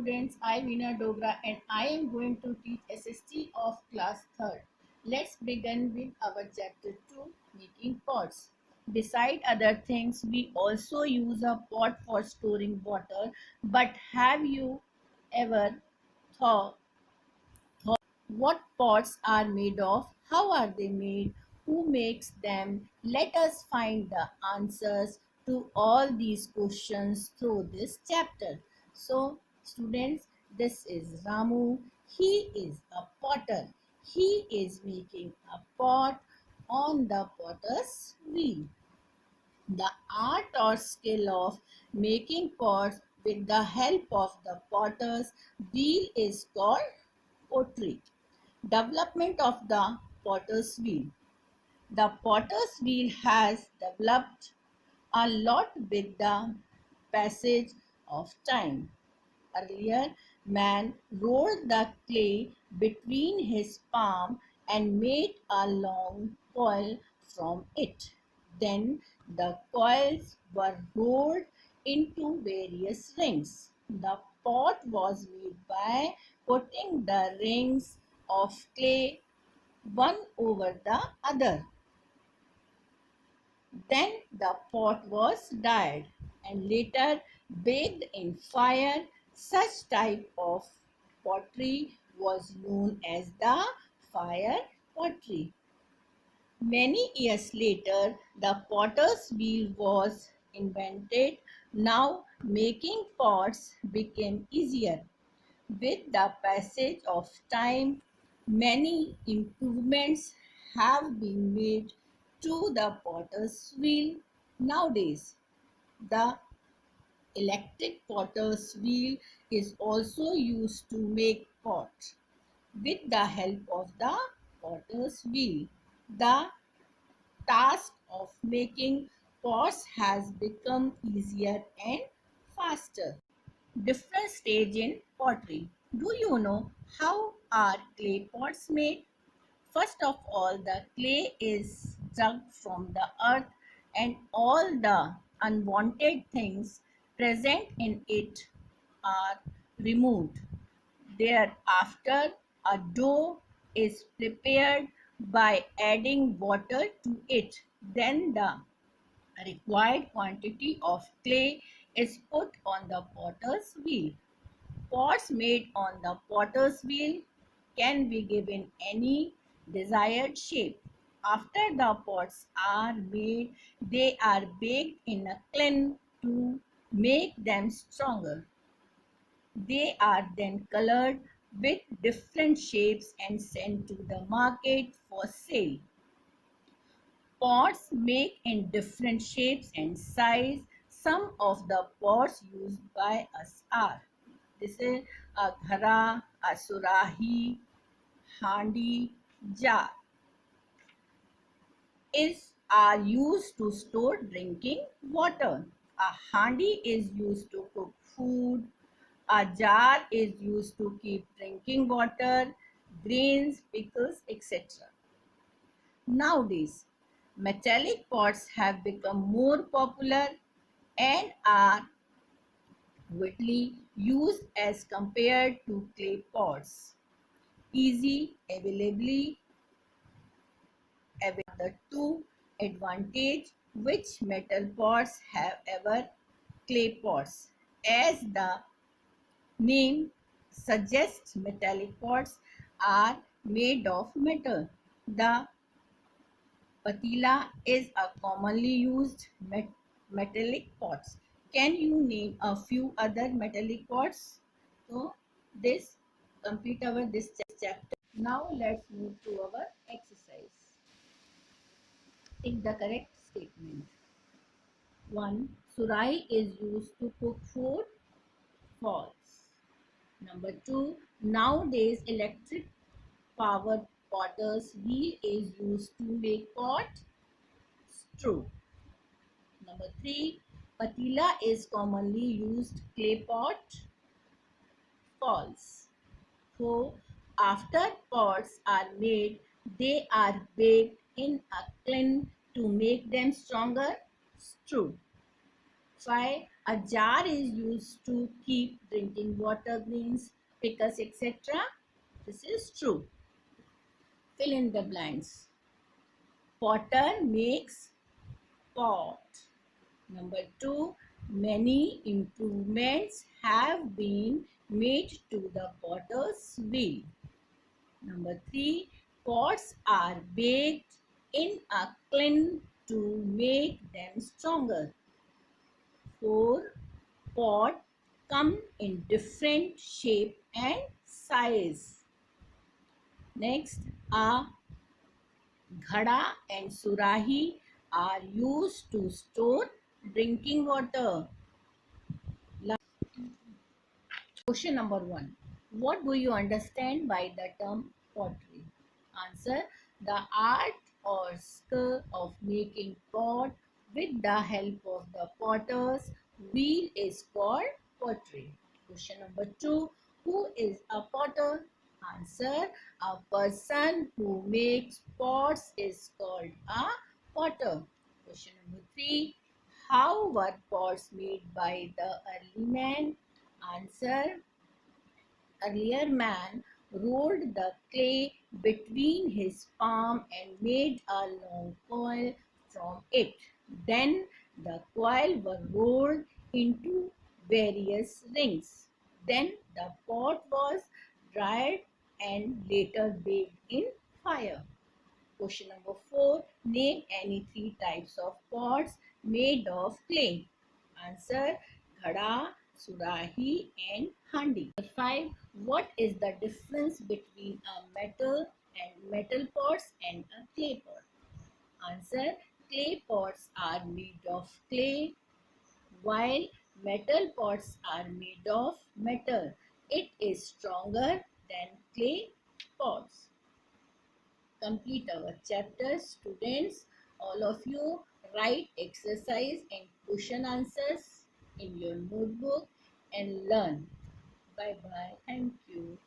students, I Veena Dogra and I am going to teach SST of class 3rd. Let's begin with our chapter 2, making pots. Beside other things, we also use a pot for storing water. But have you ever thought what pots are made of? How are they made? Who makes them? Let us find the answers to all these questions through this chapter. So, students, this is Ramu. He is a potter. He is making a pot on the potter's wheel. The art or skill of making pots with the help of the potter's wheel is called pottery. Development of the potter's wheel. The potter's wheel has developed a lot with the passage of time. Earlier, man rolled the clay between his palm and made a long coil from it. Then the coils were rolled into various rings. The pot was made by putting the rings of clay one over the other. Then the pot was dyed and later baked in fire. Such type of pottery was known as the fire pottery. Many years later, the potter's wheel was invented. Now, making pots became easier. With the passage of time, many improvements have been made to the potter's wheel. Nowadays, the electric potter's wheel is also used to make pots. With the help of the potter's wheel, the task of making pots has become easier and faster. Different stage in pottery. Do you know how are clay pots made? First of all, the clay is dug from the earth and all the unwanted things present in it are removed. Thereafter, a dough is prepared by adding water to it. Then the required quantity of clay is put on the potter's wheel. Pots made on the potter's wheel can be given any desired shape. After the pots are made, they are baked in a kiln to make them stronger. They are then colored with different shapes and sent to the market for sale. Pots made in different shapes and size. Some of the pots used by us are this is a ghara, a surahi, handi, jar is are used to store drinking water. A handi is used to cook food. A jar is used to keep drinking water, grains, pickles, etc. Nowadays, metallic pots have become more popular and are widely used as compared to clay pots. Easy availability the two advantage which metal pots have over clay pots. As the name suggests, metallic pots are made of metal. The patila is a commonly used metallic pots. Can you name a few other metallic pots? So this complete our this chapter. Now let's move to our exercise. Take the correct statement. 1. Surai is used to cook food. False. Number 2. Nowadays electric powered potter's wheel is used to make pot. True. Number 3. Patila is commonly used clay pot. False. 4. After pots are made, they are baked in a kiln to make them stronger. True. 5. A jar is used to keep drinking water, grains, pickles, etc. This is true. Fill in the blanks. Potter makes pot. Number 2. Many improvements have been made to the potter's wheel. Number 3. Pots are baked in a kiln to make them stronger. 4. Pot come in different shape and size. Next, a ghada and surahi are used to store drinking water. Question number 1. What do you understand by the term pottery? Answer. The art or skill of making pot with the help of the potter's wheel is called pottery. Question number 2. Who is a potter? Answer. A person who makes pots is called a potter. Question number 3. How were pots made by the early man? Answer. Earlier man rolled the clay between his palm and made a long coil from it. Then the coil were rolled into various rings. Then the pot was dried and later baked in fire. Question number 4. Name any 3 types of pots made of clay. Answer. Ghada, surahi and handi. 5. What is the difference between a metal pots and a clay pot? Answer. Clay pots are made of clay while metal pots are made of metal. It is stronger than clay pots. Complete our chapter. Students, all of you write exercise and question answers in your notebook and learn. Bye bye. Thank you.